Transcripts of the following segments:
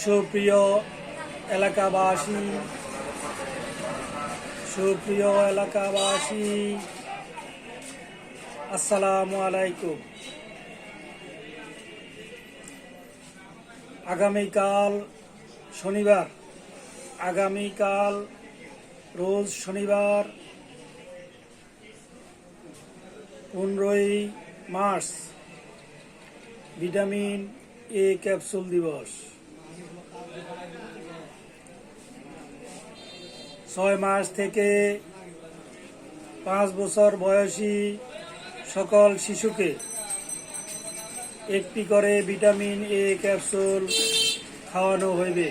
সুপ্রিয় এলাকাবাসী, আসসালামু আলাইকুম। আগামীকাল রোজ শনিবার 15ই মার্চ ভিটামিন এ ক্যাপসুল দিবস। 6 মাস থেকে 5 বছর বয়সী সকল শিশুকে একটি করে ভিটামিন এ ক্যাপসুল খাওয়ানো হইবে।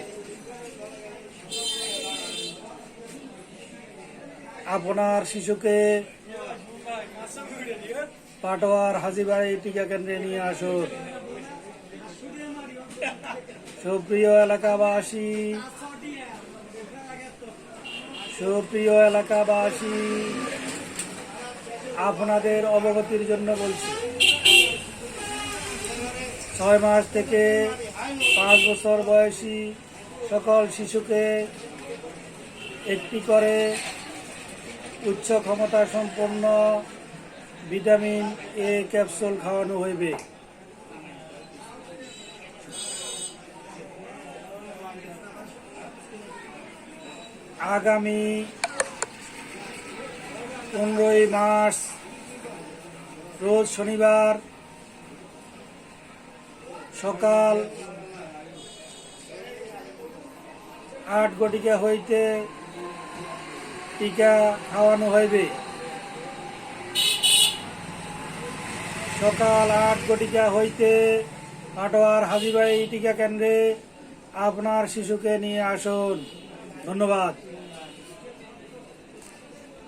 আপনার শিশুকে পাটোয়ার হাজীবাড়ি টিকা কেন্দ্রে নিয়ে আসুন। সুপ্রিয় এলাকাবাসী, আপনাদের অবগতির জন্য বলছি, 6 মাস থেকে 5 বছর বয়সী সকল শিশুকে একটি করে উচ্চ ক্ষমতা সম্পন্ন ভিটামিন এ ক্যাপসুল খাওয়ানো হইবে। আগামী 15ই মার্চ রোজ শনিবার সকাল 8 ঘটিকা হইতে টিকা খাওয়ানো হইবে। সকাল 8 ঘটিকা হইতে পাটোয়ার হাজীবাড়ি টিকা কেন্দ্রে আপনার শিশুকে নিয়ে আসুন। ধন্যবাদ।